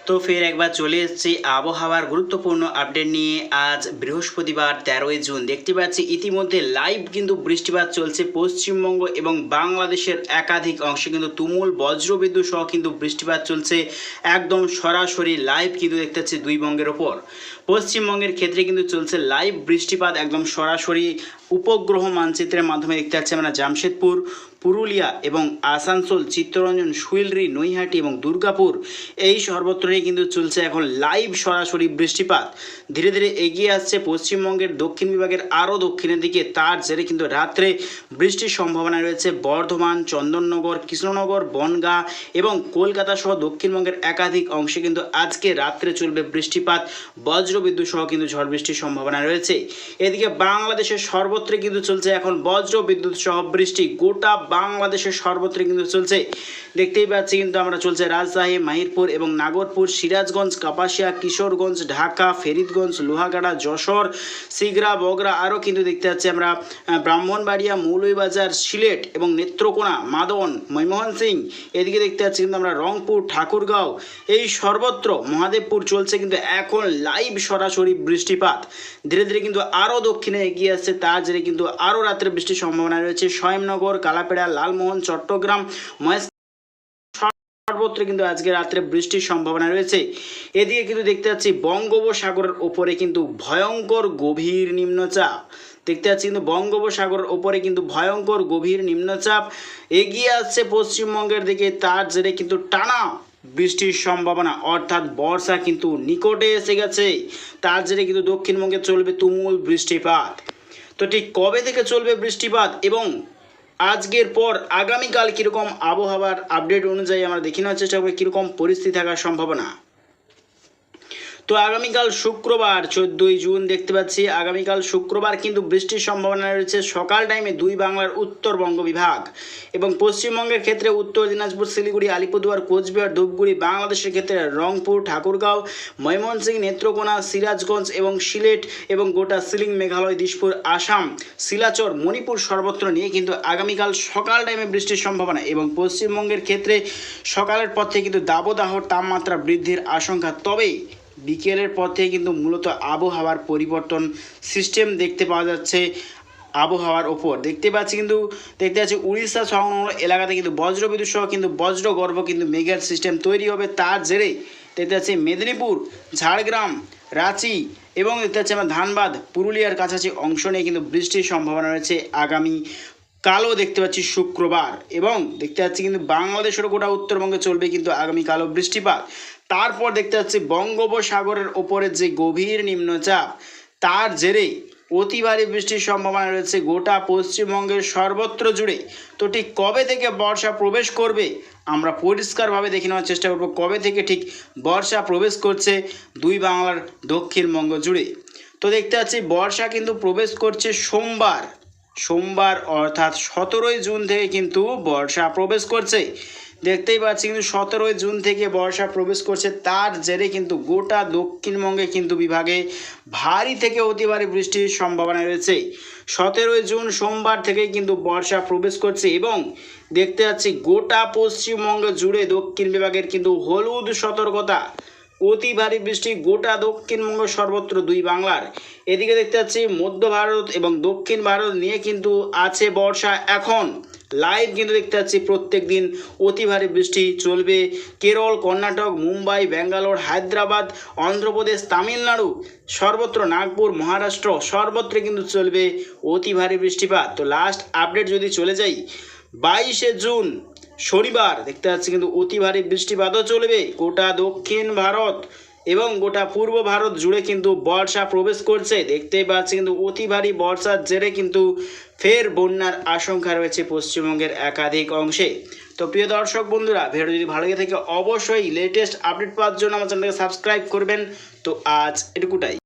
তো ফের একবার চলে এসেছি আবহাওয়ার গুরুত্বপূর্ণ আপডেট নিয়ে। আজ বৃহস্পতিবার 13ই জুন দেখতে পাচ্ছি ইতিমধ্যে লাইভ কিন্তু বৃষ্টিপাত চলছে পশ্চিমবঙ্গ এবং বাংলাদেশের একাধিক অংশে কিন্তু তুমুল বজ্রবিদ্যুৎ সহ কিন্তু বৃষ্টিপাত চলছে একদম সরাসরি লাইভ কিন্তু দেখতে পাচ্ছি দুই বঙ্গের ওপর। পশ্চিমবঙ্গের ক্ষেত্রে কিন্তু চলছে লাইভ বৃষ্টিপাত একদম সরাসরি উপগ্রহ মানচিত্রের মাধ্যমে দেখতে পাচ্ছি আমরা জামশেদপুর, পুরুলিয়া এবং আসানসোল, চিত্তরঞ্জন, শুইলরি, নৈহাটি এবং দুর্গাপুর এই সর্বত্রই কিন্তু চলছে এখন লাইভ সরাসরি বৃষ্টিপাত। ধীরে ধীরে এগিয়ে আসছে পশ্চিমবঙ্গের দক্ষিণ বিভাগের আরও দক্ষিণের দিকে। তার জেরে কিন্তু রাত্রে বৃষ্টির সম্ভাবনা রয়েছে বর্ধমান, চন্দননগর, কৃষ্ণনগর, বনগাঁ এবং কলকাতা সহ দক্ষিণবঙ্গের একাধিক অংশে কিন্তু আজকে রাত্রে চলবে বৃষ্টিপাত, বজ্রবিদ্যুৎ সহ কিন্তু ঝড় বৃষ্টির সম্ভাবনা রয়েছে। এদিকে বাংলাদেশের সর্বত্র কিন্তু চলছে এখন বজ্রবিদ্যুৎ সহ বৃষ্টি, গোটা বাংলাদেশের সর্বত্র কিন্তু চলছে। দেখতেই পাচ্ছি কিন্তু আমরা চলছে রাজশাহী, মাহিরপুর এবং নাগরপুর, সিরাজগঞ্জ, কাপাসিয়া, কিশোরগঞ্জ, ঢাকা, ফরিদগঞ্জ, লোহাগাড়া, যশোর, সিগড়া, বগরা, আরও কিন্তু দেখতে পাচ্ছি আমরা ব্রাহ্মণবাড়িয়া, মৌলভীবাজার, সিলেট এবং নেত্রকোনা, মাদন, ময়মনসিংহ সিং। এদিকে দেখতে পাচ্ছি কিন্তু আমরা রংপুর, ঠাকুরগাঁও এই সর্বত্র, মহাদেবপুর চলছে কিন্তু এখন লাইভ সরাসরি বৃষ্টিপাত। ধীরে ধীরে কিন্তু আরও দক্ষিণে এগিয়ে আসছে, তার জেরে কিন্তু আরও রাত্রে বৃষ্টির সম্ভাবনা রয়েছে স্বয়ংনগর, কালাপেড়া, লালমোহন, চট্টগ্রাম, মহেশ সর্বত্র কিন্তু আজকে রাত্রে বৃষ্টির সম্ভাবনা রয়েছে। এদিকে কিন্তু দেখতে পাচ্ছি বঙ্গোপসাগরের ওপরে কিন্তু ভয়ঙ্কর গভীর নিম্নচাপ দেখতে পাচ্ছি কিন্তু বঙ্গোপসাগরের ওপরে কিন্তু ভয়ঙ্কর গভীর নিম্নচাপ এগিয়ে আসছে পশ্চিমবঙ্গের দিকে। তার জেরে কিন্তু টানা বৃষ্টির সম্ভাবনা, অর্থাৎ বর্ষা কিন্তু নিকটে এসে গেছে। তার জেরে কিন্তু দক্ষিণবঙ্গে চলবে তুমুল বৃষ্টিপাত। তো ঠিক কবে থেকে চলবে বৃষ্টিপাত এবং আজকের পর আগামীকাল কীরকম আবহাওয়ার আপডেট অনুযায়ী আমরা দেখে নেওয়ার চেষ্টা করি কীরকম পরিস্থিতি থাকার সম্ভাবনা। তো আগামীকাল শুক্রবার 14ই জুন দেখতে পাচ্ছি আগামীকাল শুক্রবার কিন্তু বৃষ্টির সম্ভাবনা রয়েছে সকাল টাইমে দুই বাংলার উত্তরবঙ্গ বিভাগ এবং পশ্চিমবঙ্গের ক্ষেত্রে উত্তর দিনাজপুর, শিলিগুড়ি, আলিপুরদুয়ার, কোচবিহার, ধূপগুড়ি, বাংলাদেশের ক্ষেত্রে রংপুর, ঠাকুরগাঁও, ময়মনসিংহ, নেত্রকোনা, সিরাজগঞ্জ এবং সিলেট এবং গোটা শিলিং, মেঘালয়, দিশপুর, আসাম, শিলাচর, মণিপুর সর্বত্র নিয়ে কিন্তু আগামীকাল সকাল টাইমে বৃষ্টির সম্ভাবনা এবং পশ্চিমবঙ্গের ক্ষেত্রে সকালের পর থেকে কিন্তু দাবদাহ তাপমাত্রা বৃদ্ধির আশঙ্কা। তবে বিকেলের পর থেকে কিন্তু মূলত আবহাওয়ার পরিবর্তন সিস্টেম দেখতে পাওয়া যাচ্ছে আবহাওয়ার ওপর। দেখতে পাচ্ছি উড়িষ্যা সংলগ্ন এলাকাতে কিন্তু বজ্রবিদ্যুৎ সহ কিন্তু বজ্রগর্ভ কিন্তু মেঘের সিস্টেম তৈরি হবে। তার জেরে দেখতে পাচ্ছি মেদিনীপুর, ঝাড়গ্রাম, রাঁচি এবং দেখতে পাচ্ছি আমরা ধানবাদ, পুরুলিয়ার কাছাকাছি অংশ নিয়ে কিন্তু বৃষ্টির সম্ভাবনা রয়েছে আগামী কালও দেখতে পাচ্ছি শুক্রবার এবং দেখতে পাচ্ছি কিন্তু বাংলাদেশের গোটা উত্তরবঙ্গে চলবে কিন্তু আগামীকালও বৃষ্টিপাত। তারপর দেখতে পাচ্ছি বঙ্গোপসাগরের ওপরে যে গভীর নিম্নচাপ, তার জেরে অতি ভারী বৃষ্টির সম্ভাবনা রয়েছে গোটা পশ্চিমবঙ্গের সর্বত্র জুড়ে। তো ঠিক কবে থেকে বর্ষা প্রবেশ করবে আমরা পরিষ্কারভাবে দেখে নেওয়ার চেষ্টা করব কবে থেকে ঠিক বর্ষা প্রবেশ করছে দুই বাংলার দক্ষিণবঙ্গ জুড়ে। তো দেখতে পাচ্ছি বর্ষা কিন্তু প্রবেশ করছে সোমবার অর্থাৎ 17ই জুন থেকে কিন্তু বর্ষা প্রবেশ করছে। দেখতেই পাচ্ছি কিন্তু 17ই জুন থেকে বর্ষা প্রবেশ করছে। তার জেরে কিন্তু গোটা দক্ষিণবঙ্গে কিন্তু বিভাগে ভারী থেকে অতি ভারী বৃষ্টির সম্ভাবনা রয়েছে। 17ই জুন সোমবার থেকেই কিন্তু বর্ষা প্রবেশ করছে এবং দেখতে পাচ্ছি গোটা পশ্চিমবঙ্গ জুড়ে দক্ষিণ বিভাগের কিন্তু হলুদ সতর্কতা, অতি ভারী বৃষ্টি গোটা দক্ষিণবঙ্গ সর্বত্র দুই বাংলার। এদিকে দেখতে পাচ্ছি মধ্য ভারত এবং দক্ষিণ ভারত নিয়ে কিন্তু আছে বর্ষা এখন লাইভ কিন্তু দেখতে পাচ্ছি প্রত্যেক দিন অতি ভারী বৃষ্টি চলবে কেরল, কর্ণাটক, মুম্বাই, ব্যাঙ্গালোর, হায়দ্রাবাদ, অন্ধ্রপ্রদেশ, তামিলনাড়ু সর্বত্র, নাগপুর, মহারাষ্ট্র সর্বত্র কিন্তু চলবে অতি ভারী বৃষ্টিপাত। তো লাস্ট আপডেট যদি চলে যাই 22শে জুন শনিবার দেখতে পাচ্ছি কিন্তু অতি ভারী বৃষ্টিপাতও চলবে গোটা দক্ষিণ ভারত এবং গোটা পূর্ব ভারত জুড়ে কিন্তু বর্ষা প্রবেশ করছে। দেখতেই পাচ্ছি কিন্তু অতি ভারী বর্ষার জেরে কিন্তু ফের বন্যার আশঙ্কা রয়েছে পশ্চিমবঙ্গের একাধিক অংশে। তো প্রিয় দর্শক বন্ধুরা, ভিডিও যদি ভালো লাগে থাকে অবশ্যই লেটেস্ট আপডেট পাওয়ার জন্য আমার চ্যানেলকে সাবস্ক্রাইব করবেন। তো আজ এটুকুটাই।